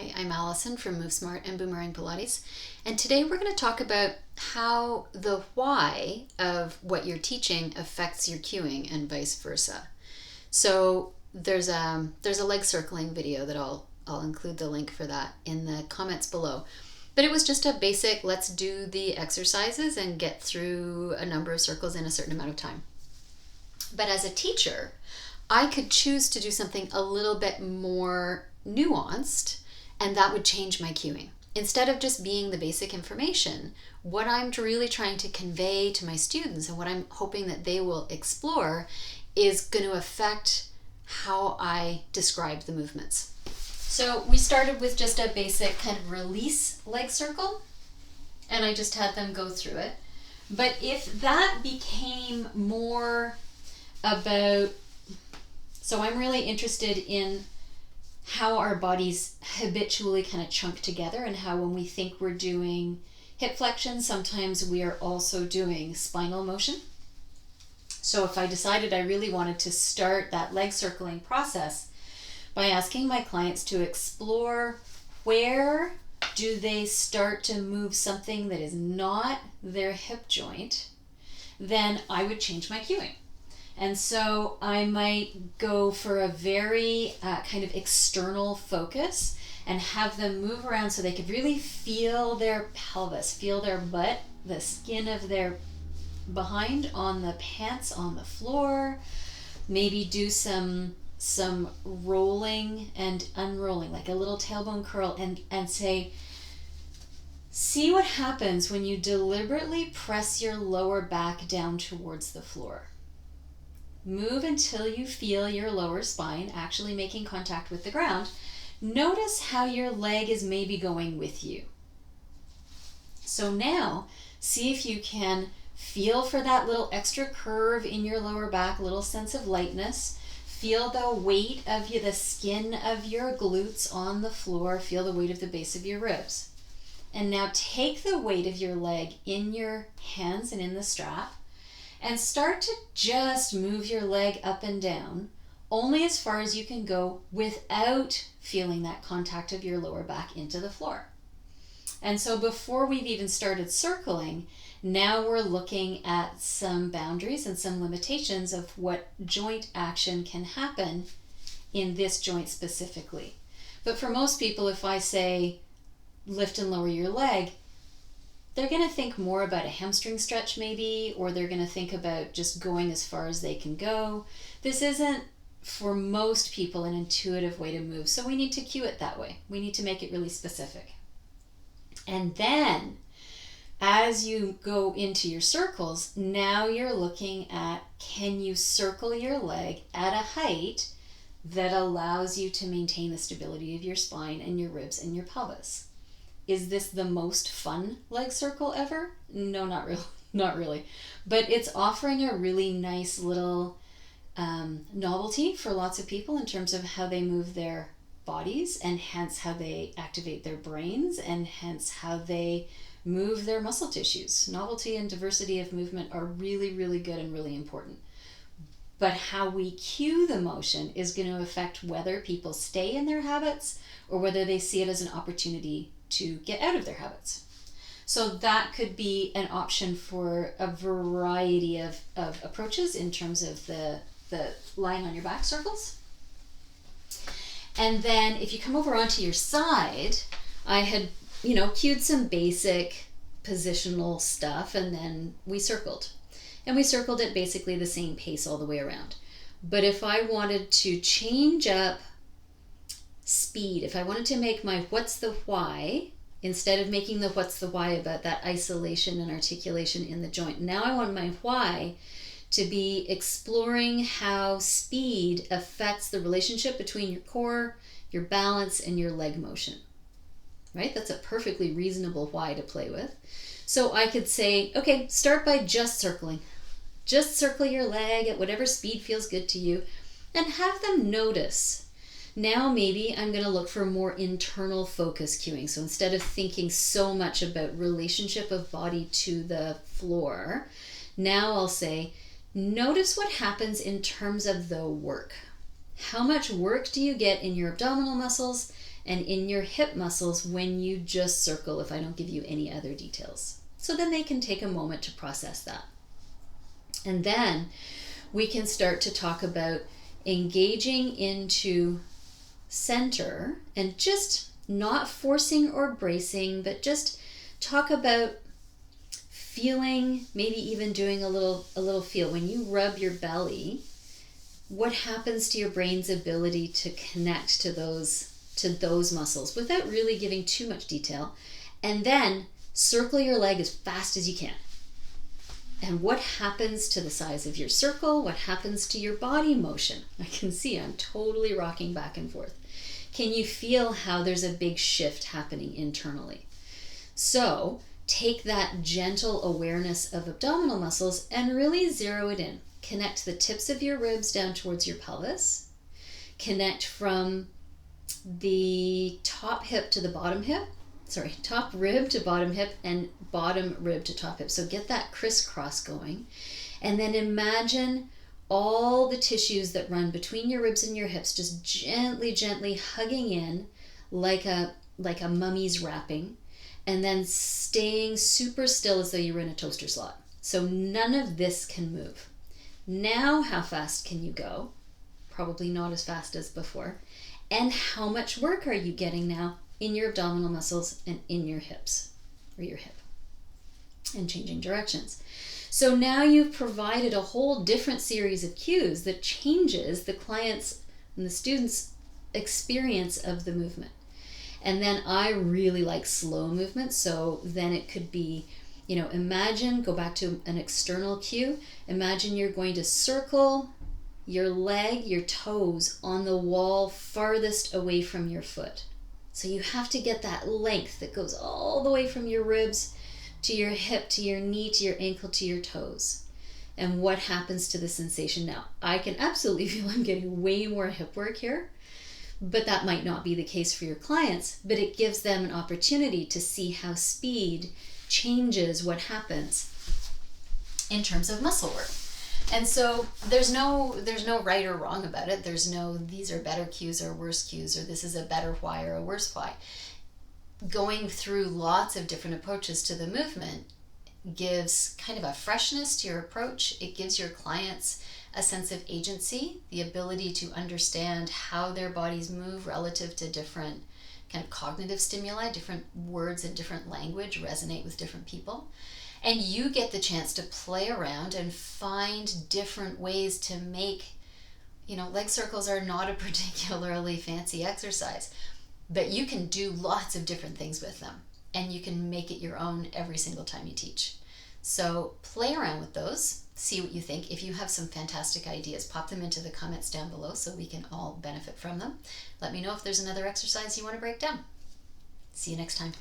Hi, I'm Alison from Move Smart and Boomerang Pilates, and today we're going to talk about how the why of what you're teaching affects your cueing and vice versa. So there's a leg circling video that I'll include the link for that in the comments below. But it was just a basic, let's do the exercises and get through a number of circles in a certain amount of time. But as a teacher, I could choose to do something a little bit more nuanced, and that would change my cueing. Instead of just being the basic information, what I'm really trying to convey to my students and what I'm hoping that they will explore is going to affect how I describe the movements. So we started with just a basic kind of release leg circle, and I just had them go through it. But if that became more about, so I'm really interested in how our bodies habitually kind of chunk together, and how when we think we're doing hip flexion, sometimes we are also doing spinal motion. So if I decided I really wanted to start that leg circling process by asking my clients to explore where do they start to move something that is not their hip joint, then I would change my cueing. And so I might go for a very kind of external focus and have them move around so they could really feel their pelvis, feel their butt, the skin of their behind on the pants on the floor, maybe do some rolling and unrolling, like a little tailbone curl, and say, see what happens when you deliberately press your lower back down towards the floor. Move until you feel your lower spine actually making contact with the ground. Notice how your leg is maybe going with you. So now, see if you can feel for that little extra curve in your lower back, a little sense of lightness. Feel the weight of the skin of your glutes on the floor. Feel the weight of the base of your ribs. And now take the weight of your leg in your hands and in the strap, and start to just move your leg up and down, only as far as you can go without feeling that contact of your lower back into the floor. And so before we've even started circling, now we're looking at some boundaries and some limitations of what joint action can happen in this joint specifically. But for most people, if I say lift and lower your leg, they're going to think more about a hamstring stretch maybe, or they're going to think about just going as far as they can go. This isn't, for most people, an intuitive way to move, so we need to cue it that way. We need to make it really specific. And then, as you go into your circles, now you're looking at, can you circle your leg at a height that allows you to maintain the stability of your spine and your ribs and your pelvis? Is this the most fun leg circle ever? No, not really. But it's offering a really nice little novelty for lots of people in terms of how they move their bodies, and hence how they activate their brains, and hence how they move their muscle tissues. Novelty and diversity of movement are really, really good and really important. But how we cue the motion is going to affect whether people stay in their habits or whether they see it as an opportunity to get out of their habits. So that could be an option for a variety of approaches in terms of the lying on your back circles. And then if you come over onto your side, I had, cued some basic positional stuff, and then we circled. And we circled at basically the same pace all the way around. But if I wanted to change up speed, if I wanted to make my what's the why, instead of making the what's the why about that isolation and articulation in the joint, now I want my why to be exploring how speed affects the relationship between your core, your balance, and your leg motion. Right? That's a perfectly reasonable why to play with. So I could say, okay, start by just circling. Just circle your leg at whatever speed feels good to you, and have them notice. Now maybe I'm going to look for more internal focus cueing. So instead of thinking so much about relationship of body to the floor, now I'll say, notice what happens in terms of the work. How much work do you get in your abdominal muscles, and in your hip muscles when you just circle, if I don't give you any other details. So then they can take a moment to process that. And then we can start to talk about engaging into center and just not forcing or bracing, but just talk about feeling, maybe even doing a little feel. When you rub your belly, what happens to your brain's ability to connect to those muscles without really giving too much detail? And then circle your leg as fast as you can. And what happens to the size of your circle? What happens to your body motion? I can see I'm totally rocking back and forth. Can you feel how there's a big shift happening internally? So take that gentle awareness of abdominal muscles and really zero it in. Connect the tips of your ribs down towards your pelvis. Connect from the top hip to the bottom hip. Top rib to bottom hip and bottom rib to top hip. So get that crisscross going. And then imagine all the tissues that run between your ribs and your hips just gently, gently hugging in like a mummy's wrapping, and then staying super still as though you were in a toaster slot. So none of this can move. Now how fast can you go? Probably not as fast as before. And how much work are you getting now in your abdominal muscles and in your hips, or your hip, and changing directions. So now you've provided a whole different series of cues that changes the client's and the student's experience of the movement. And then I really like slow movement, so then it could be, imagine, go back to an external cue, imagine you're going to circle your leg, your toes on the wall farthest away from your foot. So you have to get that length that goes all the way from your ribs to your hip, to your knee, to your ankle, to your toes. And what happens to the sensation now? I can absolutely feel I'm getting way more hip work here, but that might not be the case for your clients, but it gives them an opportunity to see how speed changes what happens in terms of muscle work. And so there's no right or wrong about it. There's no these are better cues or worse cues, or this is a better why or a worse why. Going through lots of different approaches to the movement gives kind of a freshness to your approach. It gives your clients a sense of agency, the ability to understand how their bodies move relative to different kind of cognitive stimuli, different words and different language resonate with different people. And you get the chance to play around and find different ways to make, leg circles are not a particularly fancy exercise, but you can do lots of different things with them, and you can make it your own every single time you teach. So play around with those, see what you think. If you have some fantastic ideas, pop them into the comments down below so we can all benefit from them. Let me know if there's another exercise you want to break down. See you next time.